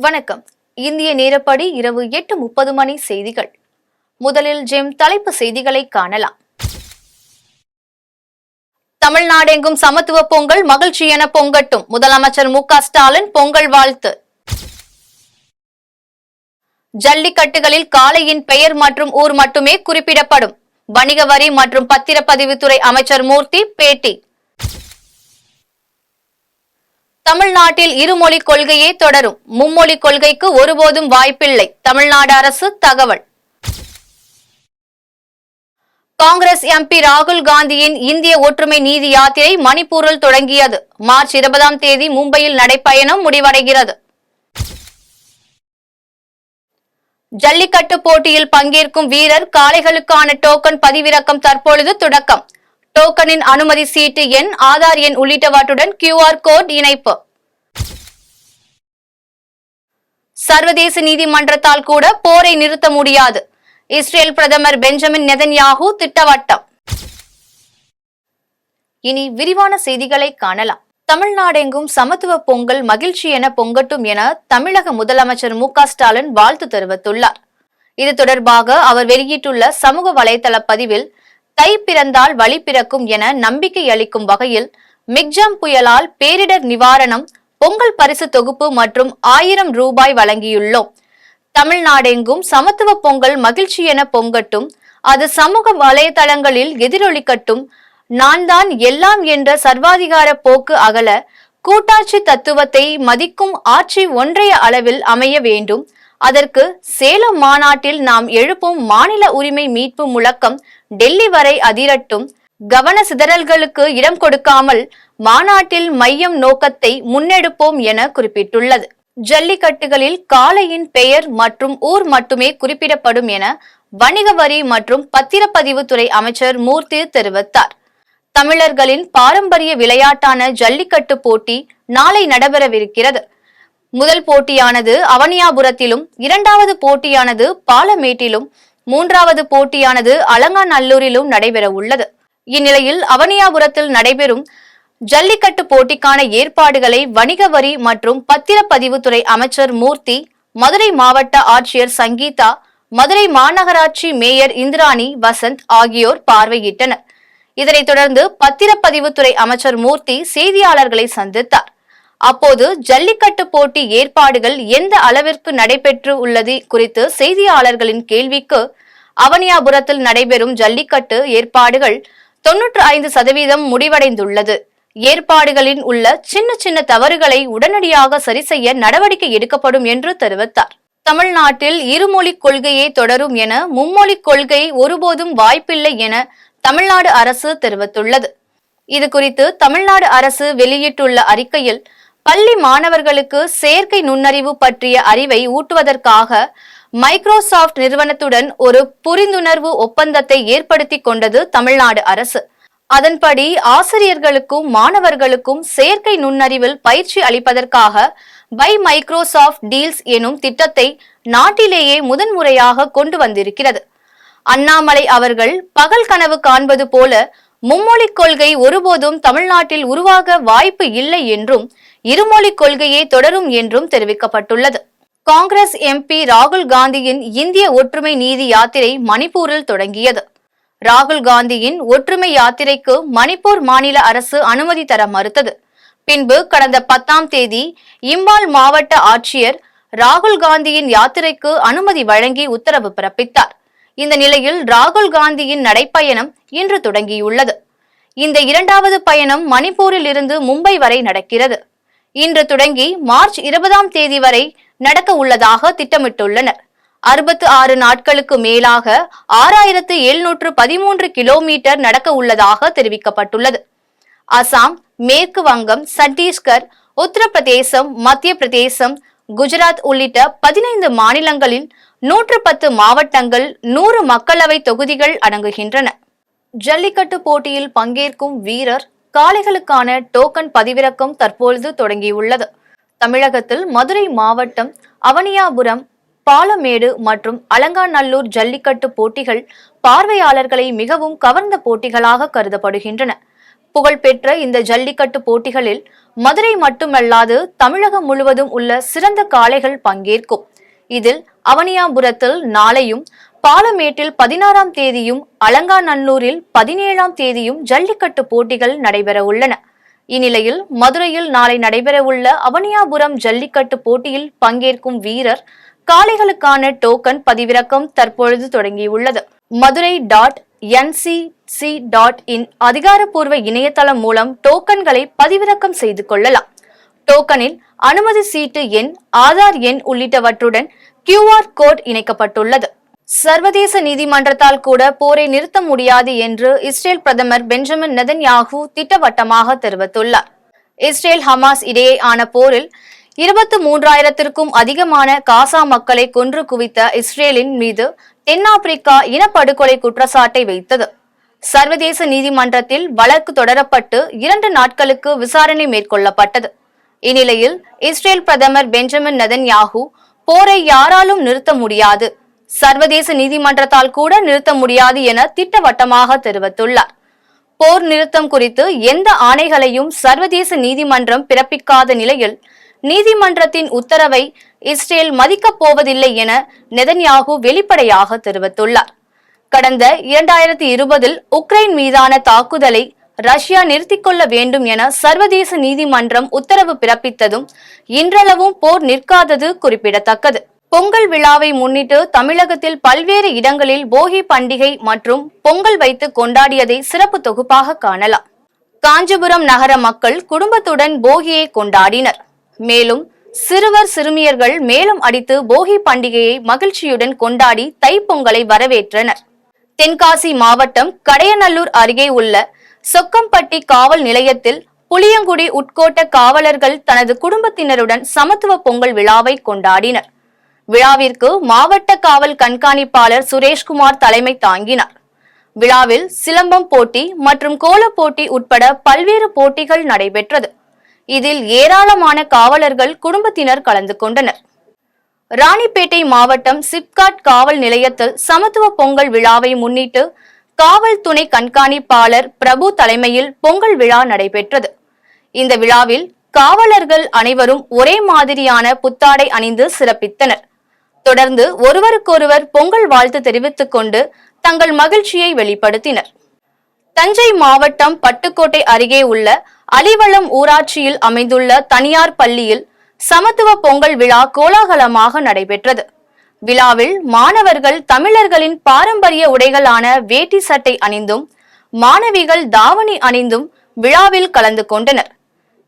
வணக்கம். இந்திய நேரப்படி இரவு 8:30 மணி செய்திகள். முதலில் ஜெம் தலைப்பு செய்திகளை காணலாம். தமிழ்நாடெங்கும் சமத்துவ பொங்கல் மகிழ்ச்சி என பொங்கட்டும். முதலமைச்சர் மு.க. ஸ்டாலின் பொங்கல் வாழ்த்து. ஜல்லிக்கட்டுகளில் காளையின் பெயர் மற்றும் ஊர் மட்டுமே குறிப்பிடப்படும். வணிக வரி மற்றும் பத்திரப்பதிவுத்துறை அமைச்சர் மூர்த்தி பேட்டி. தமிழ்நாட்டில் இருமொழி கொள்கையே தொடரும். மும்மொழி கொள்கைக்கு ஒருபோதும் வாய்ப்பில்லை. தமிழ்நாடு அரசு தகவல். காங்கிரஸ் எம்பி ராகுல் காந்தியின் இந்திய ஒற்றுமை நீதி யாத்திரை மணிப்பூரில் தொடங்கியது. மார்ச் 20ஆம் தேதி மும்பையில் நடைபயணம் முடிவடைகிறது. ஜல்லிக்கட்டு போட்டியில் பங்கேற்கும் வீரர் காளைகளுக்கான டோக்கன் பதிவிறக்கம் தற்பொழுது தொடக்கம். டோக்கனின் அனுமதி சீட்டு எண், ஆதார் எண் உள்ளிட்டவற்றுடன் QR கோட் இணைப்பு. சர்வதேச நீதிமன்றத்தால் கூட போரை நிறுத்த முடியாது. இஸ்ரேல் பிரதமர் பெஞ்சமின் நெதன்யாகு திட்டவட்டம். இனி விரிவான செய்திகளை காணலாம். தமிழ்நாடெங்கும் சமத்துவ பொங்கல் மகிழ்ச்சி என பொங்கட்டும் என தமிழக முதலமைச்சர் மு.க. ஸ்டாலின் வாழ்த்து தெரிவித்துள்ளார். இது தொடர்பாக அவர் வெளியிட்டுள்ள சமூக வலைதள பதிவில், தை பிறந்தால் வழி பிறக்கும் என நம்பிக்கை அளிக்கும் வகையில் மிக்ஜாம் புயலால் பேரிடர் நிவாரணம், பொங்கல் பரிசு தொகுப்பு மற்றும் 1000 ரூபாய் வழங்கியுள்ளோம். தமிழ்நாடெங்கும் சமத்துவ பொங்கல் மகிழ்ச்சி என பொங்கட்டும். அது சமூக வலைதளங்களில் எதிரொலிக்கட்டும். நான் தான் எல்லாம் என்ற சர்வாதிகார போக்கு அகல, கூட்டாட்சி தத்துவத்தை மதிக்கும் ஆட்சி ஒன்றைய அளவில் அமைய வேண்டும். அதற்கு சேலம் மாநாட்டில் நாம் எழுப்பும் மாநில உரிமை மீட்பு முழக்கம் டெல்லி வரை அதிரட்டும். கவன சிதறல்களுக்கு இடம் கொடுக்காமல் மாநாட்டில் மையம் நோக்கத்தை முன்னெடுப்போம் என குறிப்பிட்டுள்ளது. ஜல்லிக்கட்டுகளில் காளையின் பெயர் மற்றும் ஊர் மட்டுமே குறிப்பிடப்படும் என வணிக வரி மற்றும் பத்திரப்பதிவுத்துறை அமைச்சர் மூர்த்தி தெரிவித்தார். தமிழர்களின் பாரம்பரிய விளையாட்டான ஜல்லிக்கட்டு போட்டி நாளை நடைபெறவிருக்கிறது. முதல் போட்டியானது அவனியாபுரத்திலும், இரண்டாவது போட்டியானது பாலமேட்டிலும், மூன்றாவது போட்டியானது அலங்காநல்லூரிலும் நடைபெற உள்ளது. இந்நிலையில் அவனியாபுரத்தில் நடைபெறும் ஜல்லிக்கட்டு போட்டிக்கான ஏற்பாடுகளை வணிக வரி மற்றும் பத்திரப்பதிவுத்துறை அமைச்சர் மூர்த்தி, மதுரை மாவட்ட ஆட்சியர் சங்கீதா, மதுரை மாநகராட்சி மேயர் இந்திராணி வசந்த் ஆகியோர் பார்வையிட்டனர். இதனைத் தொடர்ந்து பத்திரப்பதிவுத்துறை அமைச்சர் மூர்த்தி செய்தியாளர்களை சந்தித்தார். அப்போது ஜல்லிக்கட்டு போட்டி ஏற்பாடுகள் எந்த அளவிற்கு நடைபெற்று உள்ளது குறித்து செய்தியாளர்களின் கேள்விக்கு, அவனியாபுரத்தில் நடைபெறும் ஜல்லிக்கட்டு ஏற்பாடுகள் 95% முடிவடைந்துள்ளது. ஏற்பாடுகளில் உள்ள சின்ன சின்ன தவறுகளை உடனடியாக சரி செய்ய நடவடிக்கை எடுக்கப்படும் என்று தெரிவித்தார். தமிழ்நாட்டில் இருமொழி கொள்கையே தொடரும் என, மும்மொழி கொள்கை ஒருபோதும் வாய்ப்பில்லை என தமிழ்நாடு அரசு தெரிவித்துள்ளது. இது குறித்து தமிழ்நாடு அரசு வெளியிட்டுள்ள அறிக்கையில், பள்ளி மாணவர்களுக்கு செயற்கை நுண்ணறிவு பற்றிய அறிவை ஊட்டுவதற்காக மைக்ரோசாப்ட் நிறுவனத்துடன் ஒரு புரிந்துணர்வு ஒப்பந்தத்தை ஏற்படுத்தி கொண்டது தமிழ்நாடு அரசு. அதன்படி ஆசிரியர்களுக்கும் மாணவர்களுக்கும் செயற்கை நுண்ணறிவில் பயிற்சி அளிப்பதற்காக பை மைக்ரோசாப்ட் டீல்ஸ் எனும் திட்டத்தை நாட்டிலேயே முதன்முறையாக கொண்டு வந்திருக்கிறது. அண்ணாமலை அவர்கள் பகல் கனவு காண்பது போல மும்மொழி கொள்கை ஒருபோதும் தமிழ்நாட்டில் உருவாக வாய்ப்பு இல்லை என்றும், இருமொழி கொள்கையே தொடரும் என்றும் தெரிவிக்கப்பட்டுள்ளது. காங்கிரஸ் எம்பி ராகுல் காந்தியின் இந்திய ஒற்றுமை நீதி யாத்திரை மணிப்பூரில் தொடங்கியது. ராகுல் காந்தியின் ஒற்றுமை யாத்திரைக்கு மணிப்பூர் மாநில அரசு அனுமதி தர மறுத்தது. பின்பு கடந்த 10ஆம் தேதி இம்பால் மாவட்ட ஆட்சியர் ராகுல் காந்தியின் யாத்திரைக்கு அனுமதி வழங்கி உத்தரவு பிறப்பித்தார். இந்த நிலையில் ராகுல் காந்தியின் நடைப்பயணம் இன்று தொடங்கியுள்ளது. இந்த இரண்டாவது பயணம் மணிப்பூரில் இருந்து மும்பை வரை நடக்கிறது. இன்று தொடங்கி மார்ச் 20ஆம் தேதி வரை நடக்க உள்ளதாக திட்டமிட்டுள்ளனர். 66 நாட்களுக்கு மேலாக 6713 கிலோமீட்டர் நடக்க உள்ளதாக தெரிவிக்கப்பட்டுள்ளது. அசாம், மேற்கு வங்கம், சத்தீஸ்கர், உத்தரப்பிரதேசம், மத்திய பிரதேசம், குஜராத் உள்ளிட்ட 15 மாநிலங்களில் 110 மாவட்டங்கள், 100 மக்களவை தொகுதிகள் அடங்குகின்றன. ஜல்லிக்கட்டு போட்டியில் பங்கேற்கும் வீரர் காளைகளுக்கான டோக்கன் பதிவிறக்கம் தற்பொழுது தொடங்கியுள்ளது. தமிழகத்தில் மதுரை மாவட்டம் அவனியாபுரம், பாலமேடு மற்றும் அலங்காநல்லூர் ஜல்லிக்கட்டு போட்டிகள் பார்வையாளர்களை மிகவும் கவர்ந்த போட்டிகளாக கருதப்படுகின்றன. புகழ்பெற்ற இந்த ஜல்லிக்கட்டு போட்டிகளில் மதுரை மட்டுமல்லாது தமிழகம் முழுவதும் உள்ள சிறந்த காளைகள் பங்கேற்கும். இதில் அவனியாபுரத்தில் நாளையும், பாலமேட்டில் 16ஆம் தேதியும், அலங்காநல்லூரில் 17ஆம் தேதியும் ஜல்லிக்கட்டு போட்டிகள் நடைபெற உள்ளன. இந்நிலையில் மதுரையில் நாளை நடைபெறவுள்ள அவனியாபுரம் ஜல்லிக்கட்டு போட்டியில் பங்கேற்கும் வீரர் காளைகளுக்கான டோக்கன் பதிவிறக்கம் தற்பொழுது தொடங்கியுள்ளது. madurai.ncc.in அதிகாரப்பூர்வ இணையதளம் மூலம் டோக்கன்களை பதிவிறக்கம் செய்து கொள்ளலாம். டோக்கனில் அனுமதி சீட்டு எண், ஆதார் எண் உள்ளிட்டவற்றுடன் QR கோட் இணைக்கப்பட்டுள்ளது. சர்வதேச நீதிமன்றத்தால் கூட போரை நிறுத்த முடியாது என்று இஸ்ரேல் பிரதமர் பெஞ்சமின் நெதன்யாகு திட்டவட்டமாக தெரிவித்துள்ளார். இஸ்ரேல் ஹமாஸ் இடையே ஆன போரில் 23,000க்கும் அதிகமான காசா மக்களை கொன்று குவித்த இஸ்ரேலின் மீது தென்னாப்பிரிக்கா இனப்படுகொலை குற்றச்சாட்டை வைத்தது. சர்வதேச நீதிமன்றத்தில் வழக்கு தொடரப்பட்டு 2 நாட்களுக்கு விசாரணை மேற்கொள்ளப்பட்டது. இந்நிலையில் இஸ்ரேல் பிரதமர் பெஞ்சமின் நெதன்யாகு போரை யாராலும் நிறுத்த முடியாது, சர்வதேச நீதிமன்றத்தால் கூட நிறுத்த முடியாது என திட்டவட்டமாக தெரிவித்துள்ளார். போர் நிறுத்தம் குறித்து எந்த ஆணைகளையும் சர்வதேச நீதிமன்றம் பிறப்பிக்காத நிலையில் நீதிமன்றத்தின் உத்தரவை இஸ்ரேல் மதிக்கப் போவதில்லை என நெதன்யாகு வெளிப்படையாக தெரிவித்துள்ளார். கடந்த 2020இல் உக்ரைன் மீதான தாக்குதலை ரஷ்யா நிறுத்திக் கொள்ள வேண்டும் என சர்வதேச நீதிமன்றம் உத்தரவு பிறப்பித்ததும் இன்றளவும் போர் நிற்காதது குறிப்பிடத்தக்கது. பொங்கல் விழாவை முன்னிட்டு தமிழகத்தில் பல்வேறு இடங்களில் போகி பண்டிகை மற்றும் பொங்கல் வைத்து கொண்டாடியதை சிறப்பு தொகுப்பாக காணலாம். காஞ்சிபுரம் நகர மக்கள் குடும்பத்துடன் போகியை கொண்டாடினர். மேலும் சிறுவர் சிறுமியர்கள் மேலும் அடித்து போகி பண்டிகையை மகிழ்ச்சியுடன் கொண்டாடி தைப்பொங்கலை வரவேற்றனர். தென்காசி மாவட்டம் கடையநல்லூர் அருகே உள்ள சொக்கம்பட்டி காவல் நிலையத்தில் புளியங்குடி உட்கோட்ட காவலர்கள் தனது குடும்பத்தினருடன் சமத்துவ பொங்கல் விழாவை கொண்டாடினர். விழாவிற்கு மாவட்ட காவல் கண்காணிப்பாளர் சுரேஷ்குமார் தலைமை தாங்கினார். விழாவில் சிலம்பம் போட்டி மற்றும் கோலப் போட்டி உட்பட பல்வேறு போட்டிகள் நடைபெற்றது. இதில் ஏராளமான காவலர்கள் குடும்பத்தினர் கலந்து கொண்டனர். ராணிப்பேட்டை மாவட்டம் சிப்காட் காவல் நிலையத்தில் சமத்துவ பொங்கல் விழாவை முன்னிட்டு காவல் துணை கண்காணிப்பாளர் பிரபு தலைமையில் பொங்கல் விழா நடைபெற்றது. இந்த விழாவில் காவலர்கள் அனைவரும் ஒரே மாதிரியான புத்தாடை அணிந்து சிறப்பித்தனர். தொடர்ந்து ஒருவருக்கொருவர் பொங்கல் வாழ்த்து தெரிவித்துக் கொண்டு தங்கள் மகிழ்ச்சியை வெளிப்படுத்தினர். தஞ்சை மாவட்டம் பட்டுக்கோட்டை அருகே உள்ள அலிவளம் ஊராட்சியில் அமைந்துள்ள தனியார் பள்ளியில் சமத்துவ பொங்கல் விழா கோலாகலமாக நடைபெற்றது. விழாவில் மாணவர்கள் தமிழர்களின் பாரம்பரிய உடைகளான வேட்டி சட்டை அணிந்தும் மாணவிகள் தாவணி அணிந்தும் விழாவில் கலந்து கொண்டனர்.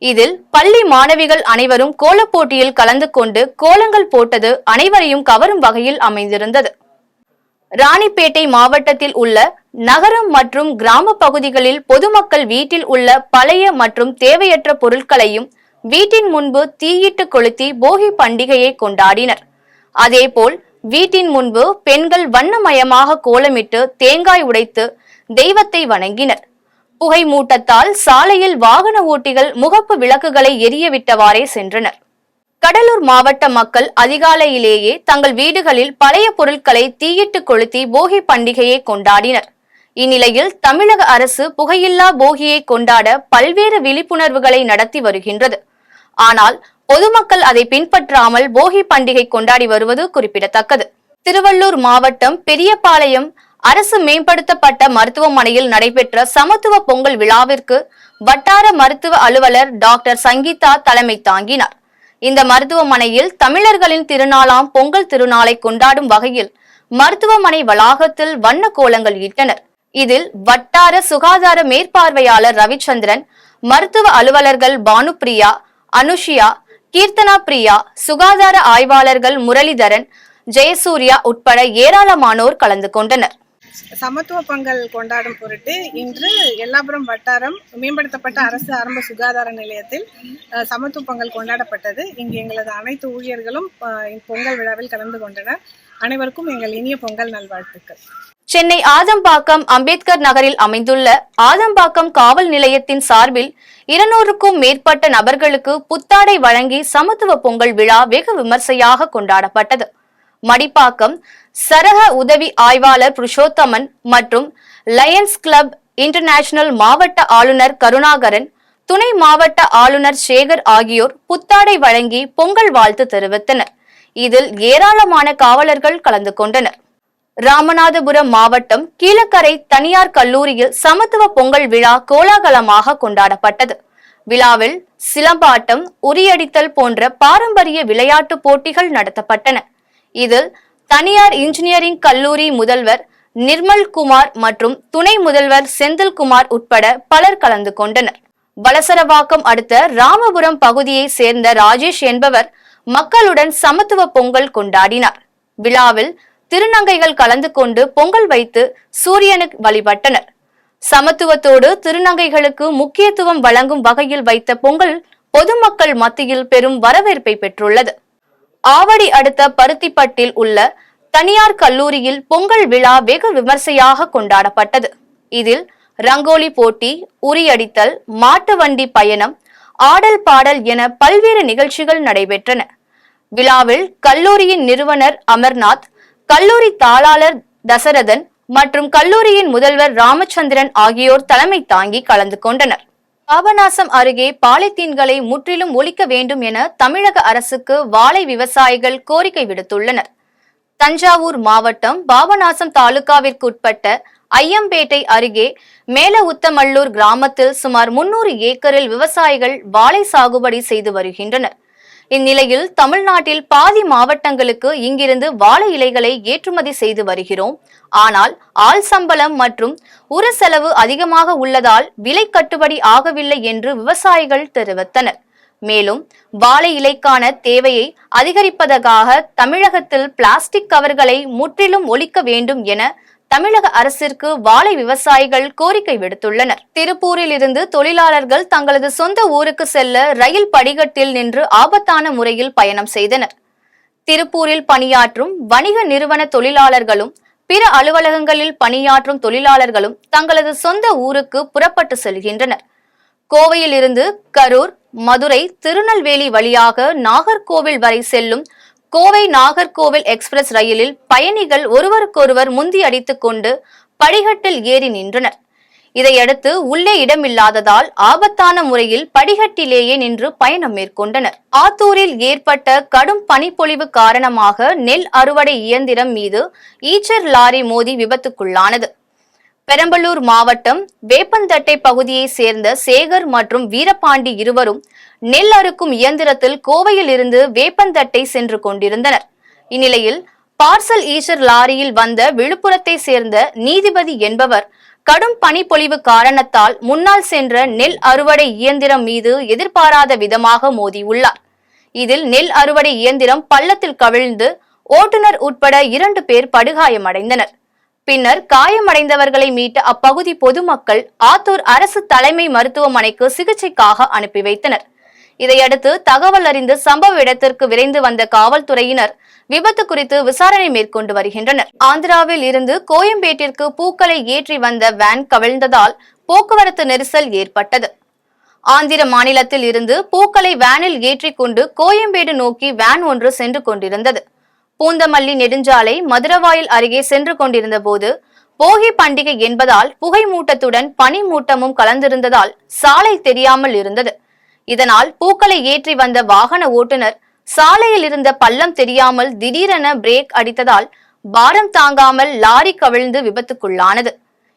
இதில் பள்ளி மாணவிகள் அனைவரும் கோலப் போட்டியில் கலந்து கொண்டு கோலங்கள் போட்டது அனைவரையும் கவரும் வகையில் அமைந்திருந்தது. ராணிப்பேட்டை மாவட்டத்தில் உள்ள நகரம் மற்றும் கிராம பகுதிகளில் பொதுமக்கள் வீட்டில் உள்ள பழைய மற்றும் தேவையற்ற பொருட்களையும் வீட்டின் முன்பு தீயிட்டு கொளுத்தி போகி பண்டிகையை கொண்டாடினர். அதேபோல் வீட்டின் முன்பு பெண்கள் வண்ணமயமாக கோலமிட்டு தேங்காய் உடைத்து தெய்வத்தை வணங்கினர். புகை மூட்டத்தால் சாலையில் வாகன ஓட்டிகள் முகப்பு விளக்குகளை எரியவிட்டவாறே சென்றனர். கடலூர் மாவட்ட மக்கள் அதிகாலையிலேயே தங்கள் வீடுகளில் பழைய பொருட்களை தீயிட்டு கொளுத்தி போகி பண்டிகையை கொண்டாடினர். இந்நிலையில் தமிழக அரசு புகையில்லா போகியை கொண்டாட பல்வேறு விழிப்புணர்வுகளை நடத்தி வருகின்றது. ஆனால் பொதுமக்கள் அதை பின்பற்றாமல் போகி பண்டிகை கொண்டாடி வருவது குறிப்பிடத்தக்கது. திருவள்ளூர் மாவட்டம் பெரியபாளையம் அரசு மேம்படுத்தப்பட்ட மருத்துவமனையில் நடைபெற்ற சமத்துவ பொங்கல் விழாவிற்கு வட்டார மருத்துவ அலுவலர் டாக்டர் சங்கீதா தலைமை தாங்கினார். இந்த மருத்துவமனையில் தமிழர்களின் திருநாளாம் பொங்கல் திருநாளை கொண்டாடும் வகையில் மருத்துவமனை வளாகத்தில் வண்ண கோலங்கள் இட்டனர். இதில் வட்டார சுகாதார மேற்பார்வையாளர் ரவிச்சந்திரன், மருத்துவ அலுவலர்கள் பானுப்பிரியா, அனுஷியா, கீர்த்தனா பிரியா, சுகாதார ஆய்வாளர்கள் முரளிதரன், ஜெயசூர்யா உட்பட ஏராளமானோர் கலந்து கொண்டனர். சமத்துவ பொங்கல் கொண்டாடும் பொருட்டு இன்று எல்லாபுரம் வட்டாரம் மேம்படுத்தப்பட்ட அரசு ஆரம்ப சுகாதார நிலையத்தில் சமத்துவ பொங்கல் கொண்டாடப்பட்டது. இங்கு எங்களது அனைத்து ஊழியர்களும் பொங்கல் விழாவில் கலந்து கொண்டனர். அனைவருக்கும் எங்கள் இனிய பொங்கல் நல்வாழ்த்துக்கள். சென்னை ஆதம்பாக்கம் அம்பேத்கர் நகரில் அமைந்துள்ள ஆதம்பாக்கம் காவல் நிலையத்தின் சார்பில் 200க்கும் மேற்பட்ட நபர்களுக்கு புத்தாடை வழங்கி சமத்துவ பொங்கல் விழா வெகு விமர்சையாக கொண்டாடப்பட்டது. மடிப்பாக்கம் சரக உதவி ஆய்வாளர் புருஷோத்தமன் மற்றும் லயன்ஸ் கிளப் இன்டர்நேஷனல் மாவட்ட ஆளுநர் கருணாகரன், துணை மாவட்ட ஆளுநர் சேகர் ஆகியோர் புத்தாடை வழங்கி பொங்கல் வாழ்த்து தெரிவித்தனர். இதில் ஏராளமான காவலர்கள் கலந்து கொண்டனர். ராமநாதபுரம் மாவட்டம் கீழக்கரை தனியார் கல்லூரியில் சமத்துவ பொங்கல் விழா கோலாகலமாக கொண்டாடப்பட்டது. விழாவில் சிலம்பாட்டம், உரியடித்தல் போன்ற பாரம்பரிய விளையாட்டு போட்டிகள் நடத்தப்பட்டன. இதில் தனியார் இன்ஜினியரிங் கல்லூரி முதல்வர் நிர்மல் குமார் மற்றும் துணை முதல்வர் செந்தில்குமார் உட்பட பலர் கலந்து கொண்டனர். வலசரவாக்கம் அடுத்த ராமபுரம் பகுதியை சேர்ந்த ராஜேஷ் என்பவர் மக்களுடன் சமத்துவ பொங்கல் கொண்டாடினார். விழாவில் திருநங்கைகள் கலந்து கொண்டு பொங்கல் வைத்து சூரியனுக்கு வழிபட்டனர். சமத்துவத்தோடு திருநங்கைகளுக்கு முக்கியத்துவம் வழங்கும் வகையில் வைத்த பொங்கல் பொதுமக்கள் மத்தியில் பெரும் வரவேற்பை பெற்றுள்ளது. ஆவடி அடுத்த பருத்திப்பட்டில் உள்ள தனியார் கல்லூரியில் பொங்கல் விழா வெகு விமர்சையாக கொண்டாடப்பட்டது. இதில் ரங்கோலி போட்டி, உரியடித்தல், மாட்டு வண்டி பயணம், ஆடல் பாடல் என பல்வேறு நிகழ்ச்சிகள் நடைபெற்றன. விழாவில் கல்லூரியின் நிறுவனர் அமர்நாத், கல்லூரி தாளாளர் தசரதன் மற்றும் கல்லூரியின் முதல்வர் ராமச்சந்திரன் ஆகியோர் தலைமை தாங்கி கலந்து கொண்டனர். பாபநாசம் அருகே பாலித்தீன்களை முற்றிலும் ஒழிக்க வேண்டும் என தமிழக அரசுக்கு வாழை விவசாயிகள் கோரிக்கை விடுத்துள்ளனர். தஞ்சாவூர் மாவட்டம் பாபநாசம் தாலுகாவிற்குட்பட்ட ஐயம்பேட்டை அருகே மேல உத்தமல்லூர் கிராமத்தில் சுமார் 300 ஏக்கரில் விவசாயிகள் வாழை சாகுபடி செய்து வருகின்றனர். இந்நிலையில் தமிழ்நாட்டில் பாதி மாவட்டங்களுக்கு இங்கிருந்து வாழை இலைகளை ஏற்றுமதி செய்து வருகிறோம். ஆனால் ஆள் சம்பளம் மற்றும் உர செலவு அதிகமாக உள்ளதால் விலை கட்டுப்படி ஆகவில்லை என்று விவசாயிகள் தெரிவித்தனர். மேலும் வாழை இலைக்கான தேவையை அதிகரிப்பதற்காக தமிழகத்தில் பிளாஸ்டிக் கவர்களை முற்றிலும் ஒழிக்க வேண்டும் என தமிழக அரசிற்கு வாழை விவசாயிகள் கோரிக்கை விடுத்துள்ளனர். திருப்பூரில் இருந்து தொழிலாளர்கள் தங்களது சொந்த ஊருக்கு செல்ல ரயில் படிக்கட்டில் நின்று ஆபத்தான முறையில் பயணம் செய்தனர். திருப்பூரில் பணியாற்றும் வணிக நிறுவன தொழிலாளர்களும் பிற அலுவலகங்களில் பணியாற்றும் தொழிலாளர்களும் தங்களது சொந்த ஊருக்கு புறப்பட்டு செல்கின்றனர். கோவையில் இருந்து கரூர், மதுரை, திருநெல்வேலி வழியாக நாகர்கோவில் வரை செல்லும் கோவை நாகர்கோவில் எக்ஸ்பிரஸ் ரயிலில் பயணிகள் ஒருவருக்கொருவர் முந்தி அடித்துக் கொண்டு படிகட்டில் ஏறி நின்றனர். இதையடுத்து உள்ளே இடமில்லாததால் ஆபத்தான முறையில் படிகட்டிலேயே நின்று பயணம் மேற்கொண்டனர். ஆத்தூரில் ஏற்பட்ட கடும் பனிப்பொழிவு காரணமாக நெல் அறுவடை இயந்திரம் மீது ஈச்சர் லாரி மோதி விபத்துக்குள்ளானது. பெரம்பலூர் மாவட்டம் வேப்பந்தட்டை பகுதியை சேர்ந்த சேகர் மற்றும் வீரபாண்டி இருவரும் நெல் அறுக்கும் இயந்திரத்தில் கோவையில் இருந்து வேப்பந்தட்டை சென்று கொண்டிருந்தனர். இந்நிலையில் பார்சல் ஈச்சர் லாரியில் வந்த விழுப்புரத்தை சேர்ந்த நீதிபதி என்பவர் கடும் பனிப்பொழிவு காரணத்தால் முன்னால் சென்ற நெல் அறுவடை இயந்திரம் மீது எதிர்பாராத விதமாக மோதியுள்ளார். இதில் நெல் அறுவடை இயந்திரம் பள்ளத்தில் கவிழ்ந்து ஓட்டுநர் உட்பட 2 பேர் படுகாயமடைந்தனர். பின்னர் காயமடைந்தவர்களை மீட்ட அப்பகுதி பொதுமக்கள் ஆத்தூர் அரசு தலைமை மருத்துவமனைக்கு சிகிச்சைக்காக அனுப்பி வைத்தனர். இதையடுத்து தகவல் அறிந்து சம்பவ இடத்திற்கு விரைந்து வந்த காவல்துறையினர் விபத்து குறித்து விசாரணை மேற்கொண்டு வருகின்றனர். ஆந்திராவில் இருந்து கோயம்பேட்டிற்கு பூக்களை ஏற்றி வந்த வேன் கவிழ்ந்ததால் போக்குவரத்து நெரிசல் ஏற்பட்டது. ஆந்திர மாநிலத்தில் இருந்து பூக்களை வேனில் ஏற்றிக் கொண்டு கோயம்பேடு நோக்கி வேன் ஒன்று சென்று கொண்டிருந்தது. பூந்தமல்லி நெடுஞ்சாலை மதுரவாயில் அருகே சென்று கொண்டிருந்த போது போகி பண்டிகை என்பதால் புகை மூட்டத்துடன் பனி மூட்டமும் கலந்திருந்ததால் சாலை தெரியாமல் இருந்தது. இதனால் பூக்களை ஏற்றி வந்த வாகன ஓட்டுநர் சாலையில் இருந்த பள்ளம் தெரியாமல் திடீரென பிரேக் அடித்ததால் பாரம் தாங்காமல் லாரி கவிழ்ந்து விபத்துக்குள்ளானது.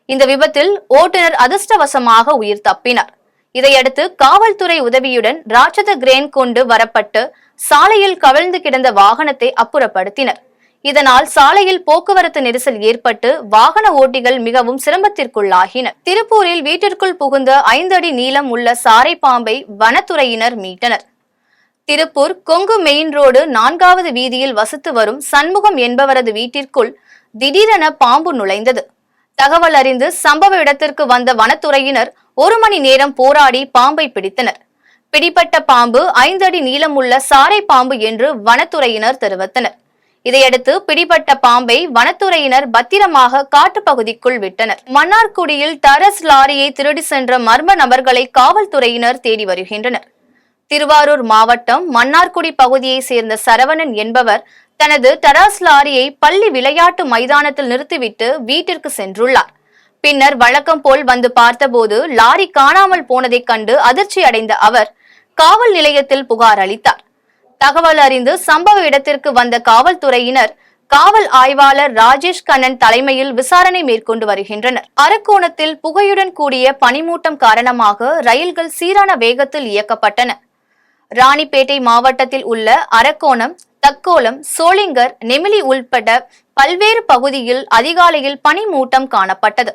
இந்த விபத்தில் ஓட்டுநர் அதிர்ஷ்டவசமாக உயிர் தப்பினார். இதையடுத்து காவல்துறை உதவியுடன் ராட்சத கிரேன் கொண்டு வரப்பட்டு சாலையில் கவிழ்ந்து கிடந்த வாகனத்தை அப்புறப்படுத்தினர். இதனால் சாலையில் போக்குவரத்து நெரிசல் ஏற்பட்டு வாகன ஓட்டிகள் மிகவும் சிரமத்திற்குள்ளாகினர். திருப்பூரில் வீட்டிற்குள் புகுந்த 5 அடி நீளம் உள்ள சாரை பாம்பை வனத்துறையினர் மீட்டனர். திருப்பூர் கொங்கு மெயின் ரோடு 4வது வீதியில் வசித்து வரும் சண்முகம் என்பவரது வீட்டிற்குள் திடீரென பாம்பு நுழைந்தது. தகவல் அறிந்து சம்பவ இடத்திற்கு வந்த வனத்துறையினர் 1 மணி நேரம் போராடி பாம்பை பிடித்தனர். பிடிப்பட்ட பாம்பு 5 அடி நீளம் உள்ள சாரை பாம்பு என்று வனத்துறையினர் தெரிவித்தனர். இதையடுத்து பிடிபட்ட பாம்பை வனத்துறையினர் பத்திரமாக காட்டுப்பகுதிக்குள் விட்டனர். மன்னார்குடியில் டரஸ் லாரியை திருடி சென்ற மர்ம நபர்களை காவல்துறையினர் தேடி வருகின்றனர். திருவாரூர் மாவட்டம் மன்னார்குடி பகுதியை சேர்ந்த சரவணன் என்பவர் தனது டராஸ் லாரியை பள்ளி விளையாட்டு மைதானத்தில் நிறுத்திவிட்டு வீட்டிற்கு சென்றுள்ளார். பின்னர் வழக்கம் போல் வந்து பார்த்தபோது லாரி காணாமல் போனதைக் கண்டு அதிர்ச்சி அடைந்த அவர் காவல் நிலையத்தில் புகார் அளித்தார். தகவல் அறிந்து சம்பவ இடத்திற்கு வந்த காவல்துறையினர் காவல் ஆய்வாளர் ராஜேஷ் கண்ணன் தலைமையில் விசாரணை மேற்கொண்டு வருகின்றனர். அரக்கோணத்தில் புகையுடன் கூடிய பனிமூட்டம் காரணமாக ரயில்கள் சீரான வேகத்தில் இயக்கப்பட்டன. ராணிப்பேட்டை மாவட்டத்தில் உள்ள அரக்கோணம், தக்கோலம், சோளிங்கர், நெமிலி உள்பட பல்வேறு பகுதியில் அதிகாலையில் பனிமூட்டம் காணப்பட்டது.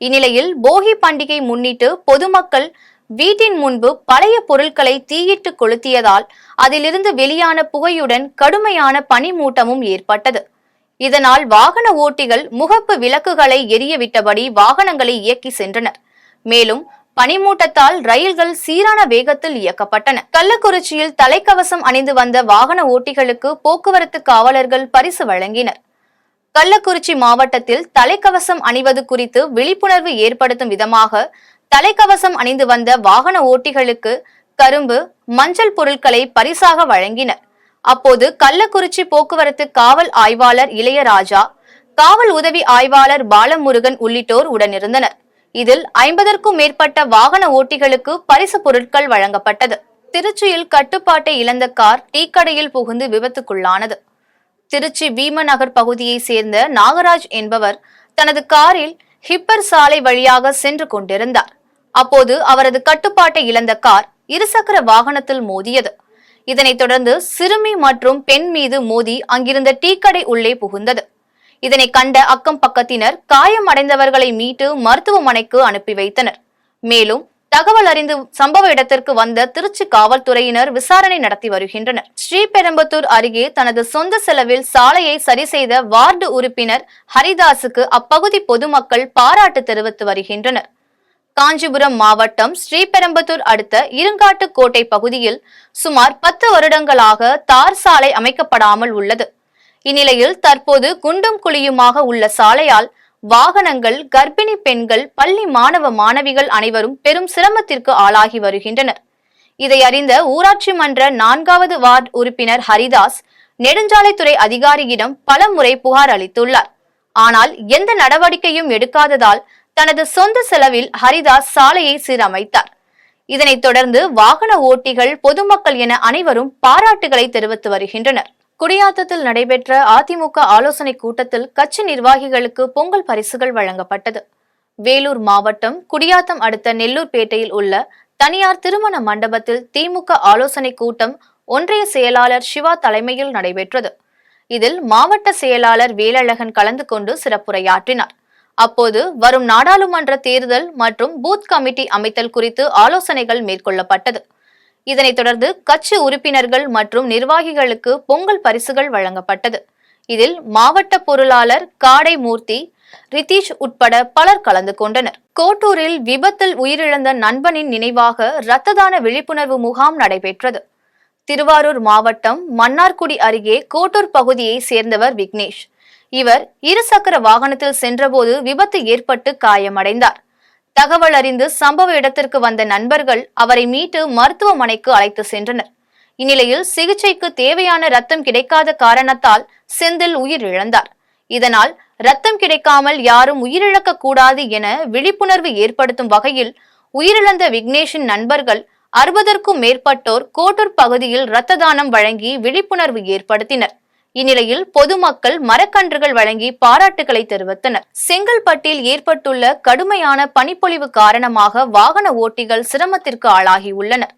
இந்நிலையில் போகி பண்டிகை முன்னிட்டு பொதுமக்கள் வீட்டின் முன்பு பழைய பொருட்களை தீயிட்டு கொளுத்தியதால் அதிலிருந்து வெளியான புகையுடன் கடுமையான பனிமூட்டமும் ஏற்பட்டது. இதனால் வாகன ஓட்டிகள் முகப்பு விளக்குகளை எரியவிட்டபடி வாகனங்களை இயக்கி சென்றனர். மேலும் பனிமூட்டத்தால் ரயில்கள் சீரான வேகத்தில் இயக்கப்பட்டன. கள்ளக்குறிச்சியில் தலைக்கவசம் அணிந்து வந்த வாகன ஓட்டிகளுக்கு போக்குவரத்து காவலர்கள் பரிசு வழங்கினர். கள்ளக்குறிச்சி மாவட்டத்தில் தலைக்கவசம் அணிவது குறித்து விழிப்புணர்வு ஏற்படுத்தும் விதமாக தலைக்கவசம் அணிந்து வந்த வாகன ஓட்டிகளுக்கு கரும்பு, மஞ்சள் பொருட்களை பரிசாக வழங்கினர். அப்போது கள்ளக்குறிச்சி போக்குவரத்து காவல் ஆய்வாளர் இளையராஜா, காவல் உதவி ஆய்வாளர் பாலமுருகன் உள்ளிட்டோர் உடனிருந்தனர். இதில் 50க்கும் மேற்பட்ட வாகன ஓட்டிகளுக்கு பரிசு பொருட்கள் வழங்கப்பட்டது. திருச்சியில் கட்டுப்பாட்டை இழந்த கார் டீக்கடையில் புகுந்து விபத்துக்குள்ளானது. திருச்சி பீமநகர் பகுதியை சேர்ந்த நாகராஜ் என்பவர் தனது காரில் ஹிப்பர் சாலை வழியாக சென்று கொண்டிருந்தார். அப்போது அவரது கட்டுப்பாட்டை இழந்த கார் இருசக்கர வாகனத்தில் மோதியது. இதனைத் தொடர்ந்து சிறுமி மற்றும் பெண் மீது மோதி அங்கிருந்த டீக்கடை உள்ளே புகுந்தது. இதனை கண்ட அக்கம் பக்கத்தினர் காயமடைந்தவர்களை மீட்டு மருத்துவமனைக்கு அனுப்பி வைத்தனர். மேலும் தகவல் அறிந்து சம்பவ இடத்திற்கு வந்த திருச்சி காவல்துறையினர் விசாரணை நடத்தி வருகின்றனர். ஸ்ரீபெரும்புத்தூர் அருகே தனது சொந்த செலவில் சாலையை சரி செய்த வார்டு உறுப்பினர் ஹரிதாஸுக்கு அப்பகுதி பொதுமக்கள் பாராட்டு தெரிவித்து வருகின்றனர். காஞ்சிபுரம் மாவட்டம் ஸ்ரீபெரும்புத்தூர் அடுத்த இருங்காட்டுக்கோட்டை பகுதியில் சுமார் 10 வருடங்களாக தார் சாலை அமைக்கப்படாமல் உள்ளது. இந்நிலையில் தற்போது குண்டும் குழியுமாக உள்ள சாலையால் வாகனங்கள், கர்ப்பிணி பெண்கள், பள்ளி மாணவ மாணவிகள் அனைவரும் பெரும் சிரமத்திற்கு ஆளாகி வருகின்றனர். இதை அறிந்த ஊராட்சி மன்ற 4வது வார்டு உறுப்பினர் ஹரிதாஸ் நெடுஞ்சாலைத்துறை அதிகாரியிடம் பலமுறை புகார் அளித்துள்ளார். ஆனால் எந்த நடவடிக்கையும் எடுக்காததால் தனது சொந்த செலவில் ஹரிதாஸ் சாலையை சீரமைத்தார். இதனைத் தொடர்ந்து வாகன ஓட்டிகள், பொதுமக்கள் என அனைவரும் பாராட்டுகளை தெரிவித்து வருகின்றனர். குடியாத்தத்தில் நடைபெற்ற அதிமுக ஆலோசனை கூட்டத்தில் கட்சி நிர்வாகிகளுக்கு பொங்கல் பரிசுகள் வழங்கப்பட்டது. வேலூர் மாவட்டம் குடியாத்தம் அடுத்த நெல்லூர்பேட்டையில் உள்ள தனியார் திருமண மண்டபத்தில் திமுக ஆலோசனை கூட்டம் ஒன்றிய செயலாளர் சிவா தலைமையில் நடைபெற்றது. இதில் மாவட்ட செயலாளர் வேலழகன் கலந்து கொண்டு சிறப்புரையாற்றினார். அப்போது வரும் நாடாளுமன்ற தேர்தல் மற்றும் பூத் கமிட்டி அமைத்தல் குறித்து ஆலோசனைகள் மேற்கொள்ளப்பட்டது. இதனைத் தொடர்ந்து கட்சி உறுப்பினர்கள் மற்றும் நிர்வாகிகளுக்கு பொங்கல் பரிசுகள் வழங்கப்பட்டது. இதில் மாவட்ட பொருளாளர் காடை மூர்த்தி, ரிதீஷ் உட்பட பலர் கலந்து கொண்டனர். கோட்டூரில் விபத்தில் உயிரிழந்த நண்பனின் நினைவாக இரத்த தான விழிப்புணர்வு முகாம் நடைபெற்றது. திருவாரூர் மாவட்டம் மன்னார்குடி அருகே கோட்டூர் பகுதியை சேர்ந்தவர் விக்னேஷ். இவர் இருசக்கர வாகனத்தில் சென்றபோது விபத்து ஏற்பட்டு காயமடைந்தார். தகவல் அறிந்து சம்பவ இடத்திற்கு வந்த நண்பர்கள் அவரை மீட்டு மருத்துவமனைக்கு அழைத்து சென்றனர். இந்நிலையில் சிகிச்சைக்கு தேவையான ரத்தம் கிடைக்காத காரணத்தால் செந்தில் உயிரிழந்தார். இதனால் ரத்தம் கிடைக்காமல் யாரும் உயிரிழக்க கூடாது என விழிப்புணர்வு ஏற்படுத்தும் வகையில் உயிரிழந்த விக்னேஷின் நண்பர்கள் 60க்கும் மேற்பட்டோர் கோட்டூர் பகுதியில் இரத்த தானம் வழங்கி விழிப்புணர்வு ஏற்படுத்தினர். இந்நிலையில் பொதுமக்கள் மரக்கன்றுகள் வழங்கி பாராட்டுகளை தெரிவித்தனர். செங்கல்பட்டில் ஏற்பட்டுள்ள கடுமையான பனிப்பொழிவு காரணமாக வாகன ஓட்டிகள் சிரமத்திற்கு ஆளாகியுள்ளனர்.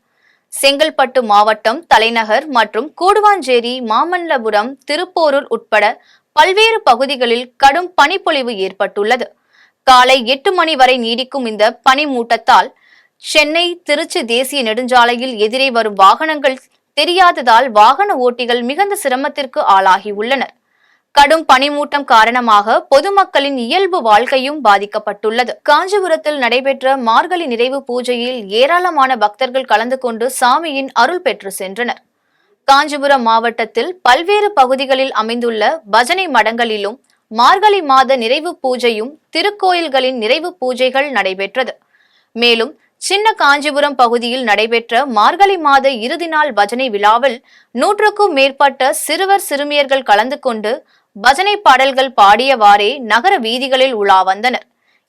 செங்கல்பட்டு மாவட்டம் தலைநகர் மற்றும் கூடுவாஞ்சேரி, மாமல்லபுரம், திருப்போரூர் உட்பட பல்வேறு பகுதிகளில் கடும் பனிப்பொழிவு ஏற்பட்டுள்ளது. காலை 8 மணி வரை நீடிக்கும் இந்த பனிமூட்டத்தால் சென்னை திருச்சி தேசிய நெடுஞ்சாலையில் எதிரே வரும் வாகனங்கள் தெரியாததால் வாகன ஓட்டிகள் மிகுந்த சிரமத்திற்கு ஆளாகி உள்ளனர். கடும் பனிமூட்டம் காரணமாக பொதுமக்களின் இயல்பு வாழ்க்கையும் பாதிக்கப்பட்டுள்ளது. காஞ்சிபுரத்தில் நடைபெற்ற மார்கழி நிறைவு பூஜையில் ஏராளமான பக்தர்கள் கலந்து கொண்டு சாமியின் அருள் பெற்று சென்றனர். காஞ்சிபுரம் மாவட்டத்தில் பல்வேறு பகுதிகளில் அமைந்துள்ள பஜனை மடங்களிலும் மார்கழி மாத நிறைவு பூஜையும் திருக்கோயில்களின் நிறைவு பூஜைகள் நடைபெற்றது. மேலும் சின்ன காஞ்சிபுரம் பகுதியில் நடைபெற்ற மார்கழி மாத இறுதி நாள் பஜனை விழாவில் 100க்கும் மேற்பட்ட சிறுவர் சிறுமியர்கள் கலந்து கொண்டு பஜனை பாடல்கள் பாடியவாறே நகர வீதிகளில் உலா வந்தனர்.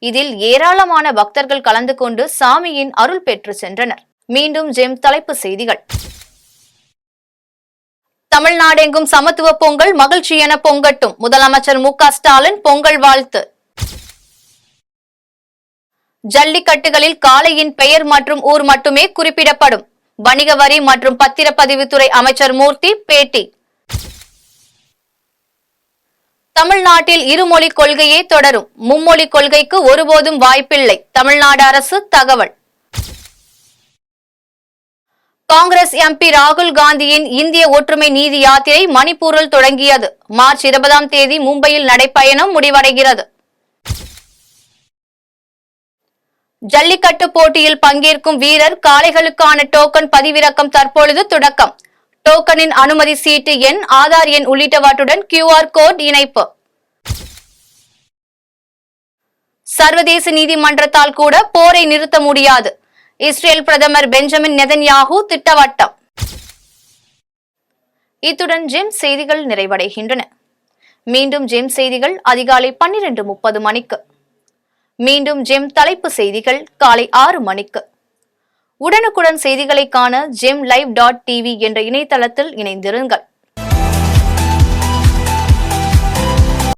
இதில் ஏராளமான பக்தர்கள் கலந்து கொண்டு சாமியின் அருள் பெற்று சென்றனர். மீண்டும் ஜெம் தலைப்பு செய்திகள். தமிழ்நாடெங்கும் சமத்துவ பொங்கல் மகிழ்ச்சி என பொங்கட்டும், முதலமைச்சர் மு க ஸ்டாலின் பொங்கல் வாழ்த்து. ஜல்லிக்கட்டுகளில் காளையின் பெயர் மற்றும் ஊர் மட்டுமே குறிப்பிடப்படும், வணிக வரி மற்றும் பத்திரப்பதிவுத்துறை அமைச்சர் மூர்த்தி பேட்டி. தமிழ்நாட்டில் இருமொழி கொள்கையே தொடரும், மும்மொழி கொள்கைக்கு ஒருபோதும் வாய்ப்பில்லை, தமிழ்நாடு அரசு தகவல். காங்கிரஸ் எம்பி ராகுல் காந்தியின் இந்திய ஒற்றுமை நீதி யாத்திரை மணிப்பூரில் தொடங்கியது. மார்ச் 20ஆம் தேதி மும்பையில் நடைபயணம் முடிவடைகிறது. ஜல்லிக்கட்டு போட்டியில் பங்கேற்கும் வீரர் காளைகளுக்கான டோக்கன் பதிவிறக்கம் தற்பொழுது தொடக்கம். டோக்கனின் அனுமதி சீட்டு எண், ஆதார் எண் உள்ளிட்டவற்றுடன் QR கோட் இணைப்பு. சர்வதேச நீதிமன்றத்தால் கூட போரை நிறுத்த முடியாது, இஸ்ரேல் பிரதமர் பெஞ்சமின் நெதன்யாகு திட்டவட்டம். இத்துடன் ஜெம் செய்திகள் நிறைவடைகின்றன. மீண்டும் ஜெம் செய்திகள் அதிகாலை 12:30 மணிக்கு. மீண்டும் ஜெம் தலைப்பு செய்திகள் காலை 6 மணிக்கு. உடனுக்குடன் செய்திகளை காண GemLive.tv என்ற இணையதளத்தில் இணைந்திருங்கள்.